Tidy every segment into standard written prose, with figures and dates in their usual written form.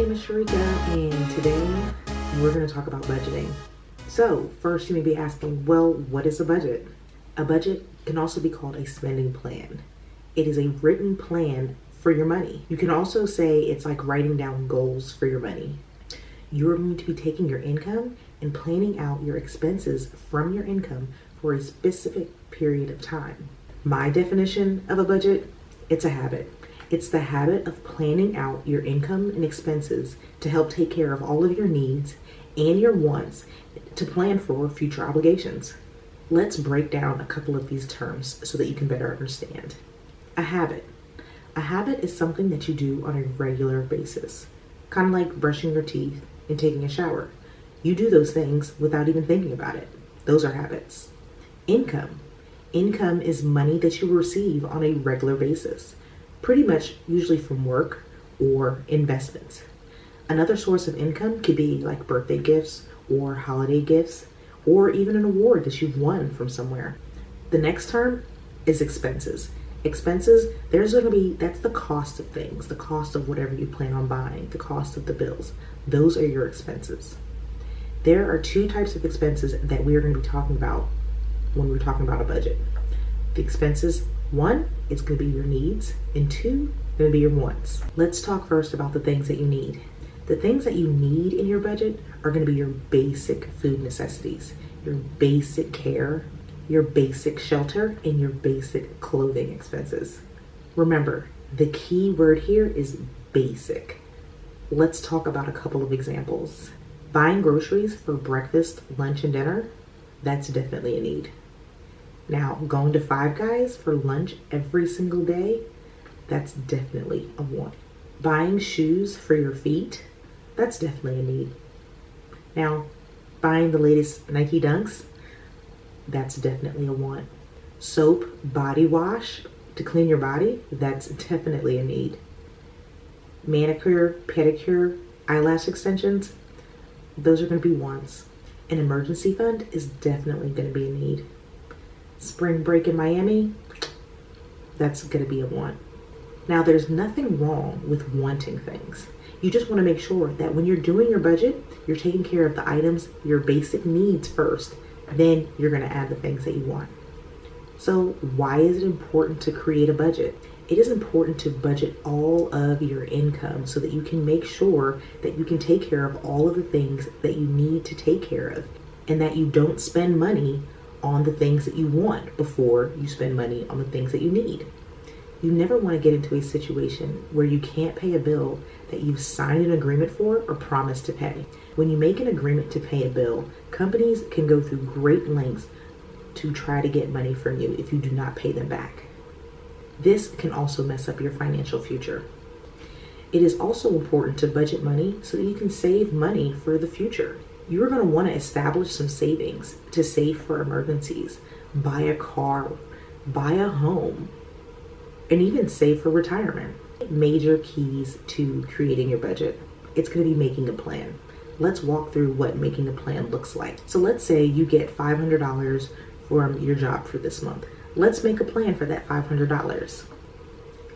Miss Sharika, and today we're going to talk about budgeting. So, first, you may be asking, well, what is a budget? A budget can also be called a spending plan. It is a written plan for your money. You can also say it's like writing down goals for your money. You're going to be taking your income and planning out your expenses from your income for a specific period of time. My definition of a budget, it's a habit. It's the habit of planning out your income and expenses to help take care of all of your needs and your wants to plan for future obligations. Let's break down a couple of these terms so that you can better understand. A habit. A habit is something that you do on a regular basis, kind of like brushing your teeth and taking a shower. You do those things without even thinking about it. Those are habits. Income. Income is money that you receive on a regular basis, pretty much usually from work or investments. Another source of income could be like birthday gifts or holiday gifts, or even an award that you've won from somewhere. The next term is expenses. Expenses, that's the cost of things, the cost of whatever you plan on buying, the cost of the bills. Those are your expenses. There are two types of expenses that we are going to be talking about when we're talking about a budget. The expenses, one, it's going to be your needs, and two, going to be your wants. Let's talk first about the things that you need. The things that you need in your budget are going to be your basic food necessities, your basic care, your basic shelter, and your basic clothing expenses. Remember, the key word here is basic. Let's talk about a couple of examples. Buying groceries for breakfast, lunch, and dinner, that's definitely a need. Now, going to Five Guys for lunch every single day, that's definitely a want. Buying shoes for your feet, that's definitely a need. Now, buying the latest Nike Dunks, that's definitely a want. Soap, body wash to clean your body, that's definitely a need. Manicure, pedicure, eyelash extensions, those are going to be wants. An emergency fund is definitely going to be a need. Spring break in Miami, that's going to be a want. Now, there's nothing wrong with wanting things. You just want to make sure that when you're doing your budget, you're taking care of the items, your basic needs first. Then you're going to add the things that you want. So why is it important to create a budget? It is important to budget all of your income so that you can make sure that you can take care of all of the things that you need to take care of, and that you don't spend money on the things that you want before you spend money on the things that you need. You never want to get into a situation where you can't pay a bill that you've signed an agreement for or promised to pay. When you make an agreement to pay a bill, companies can go through great lengths to try to get money from you if you do not pay them back. This can also mess up your financial future. It is also important to budget money so that you can save money for the future. You're going to want to establish some savings to save for emergencies, buy a car, buy a home, and even save for retirement. Major keys to creating your budget. It's going to be making a plan. Let's walk through what making a plan looks like. So let's say you get $500 from your job for this month. Let's make a plan for that $500.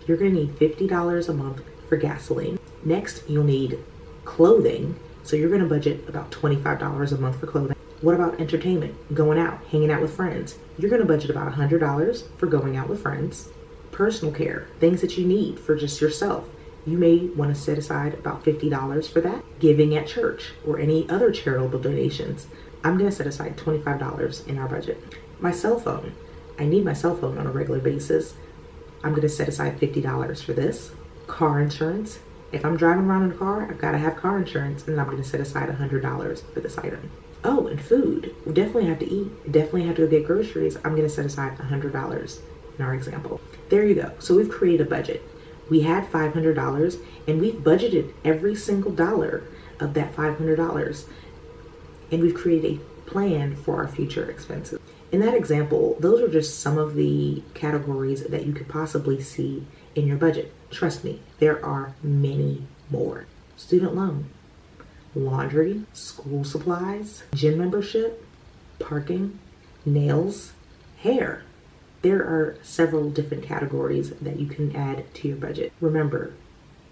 You're going to need $50 a month for gasoline. Next, you'll need clothing. So you're going to budget about $25 a month for clothing. What about entertainment? Going out, hanging out with friends. You're going to budget about $100 for going out with friends. Personal care, things that you need for just yourself. You may want to set aside about $50 for that. Giving at church or any other charitable donations. I'm going to set aside $25 in our budget. My cell phone. I need my cell phone on a regular basis. I'm going to set aside $50 for this. Car insurance. If I'm driving around in a car, I've got to have car insurance, and I'm going to set aside $100 for this item. Oh, and food. We definitely have to eat. Definitely have to go get groceries. I'm going to set aside $100 in our example. There you go. So we've created a budget. We had $500, and we've budgeted every single dollar of that $500, and we've created a plan for our future expenses. In that example, those are just some of the categories that you could possibly see in your budget. Trust me, there are many more. Student loan, laundry, school supplies, gym membership, parking, nails, hair. There are several different categories that you can add to your budget. Remember,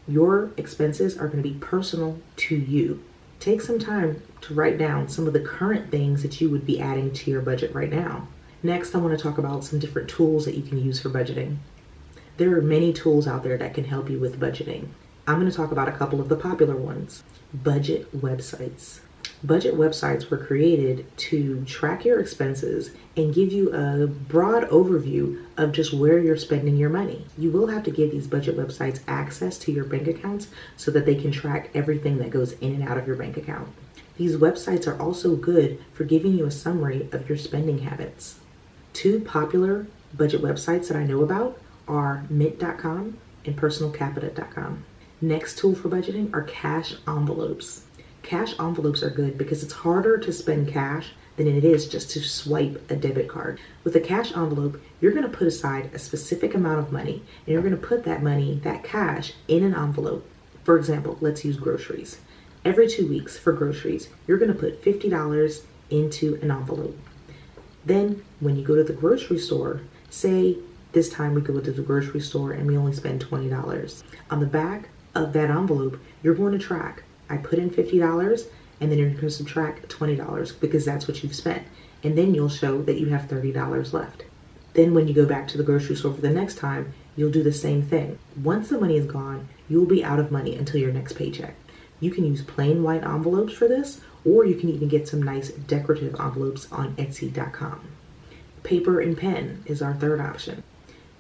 Your expenses are going to be personal to you. Take some time to write down some of the current things that you would be adding to your budget right now. Next, I want to talk about some different tools that you can use for budgeting. There are many tools out there that can help you with budgeting. I'm going to talk about a couple of the popular ones. Budget websites. Budget websites were created to track your expenses and give you a broad overview of just where you're spending your money. You will have to give these budget websites access to your bank accounts so that they can track everything that goes in and out of your bank account. These websites are also good for giving you a summary of your spending habits. Two popular budget websites that I know about are mint.com and personalcapital.com. Next tool for budgeting are cash envelopes. Cash envelopes are good because it's harder to spend cash than it is just to swipe a debit card. With a cash envelope, you're going to put aside a specific amount of money and you're going to put that money, that cash, in an envelope. For example, let's use groceries. Every 2 weeks for groceries, you're going to put $50 into an envelope. Then when you go to the grocery store, say this time we go to the grocery store and we only spend $20. On the back of that envelope, you're going to track, I put in $50 and then you're going to subtract $20 because that's what you've spent. And then you'll show that you have $30 left. Then when you go back to the grocery store for the next time, you'll do the same thing. Once the money is gone, you'll be out of money until your next paycheck. You can use plain white envelopes for this, or you can even get some nice decorative envelopes on Etsy.com. Paper and pen is our third option.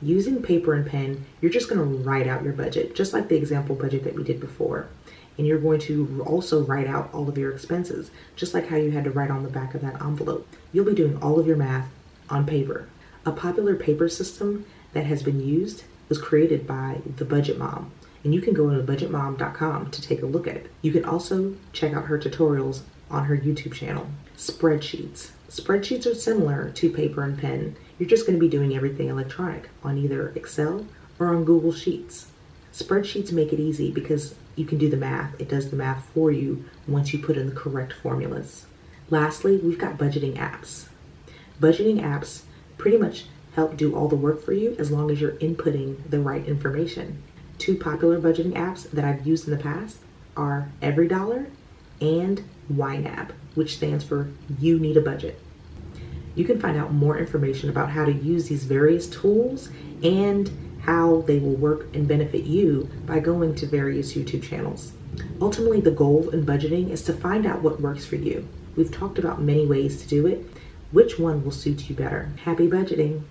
Using paper and pen, you're just going to write out your budget, just like the example budget that we did before. And you're going to also write out all of your expenses, just like how you had to write on the back of that envelope. You'll be doing all of your math on paper. A popular paper system that has been used was created by the Budget Mom, and you can go to budgetmom.com to take a look at it. You can also check out her tutorials on her YouTube channel. Spreadsheets. Spreadsheets are similar to paper and pen. You're just going to be doing everything electronic on either Excel or on Google Sheets. Spreadsheets make it easy because you can do the math. It does the math for you once you put in the correct formulas. Lastly, we've got budgeting apps. Budgeting apps pretty much help do all the work for you as long as you're inputting the right information. Two popular budgeting apps that I've used in the past are EveryDollar and YNAB, which stands for You Need a Budget. You can find out more information about how to use these various tools and how they will work and benefit you by going to various YouTube channels. Ultimately, the goal in budgeting is to find out what works for you. We've talked about many ways to do it. Which one will suit you better? Happy budgeting!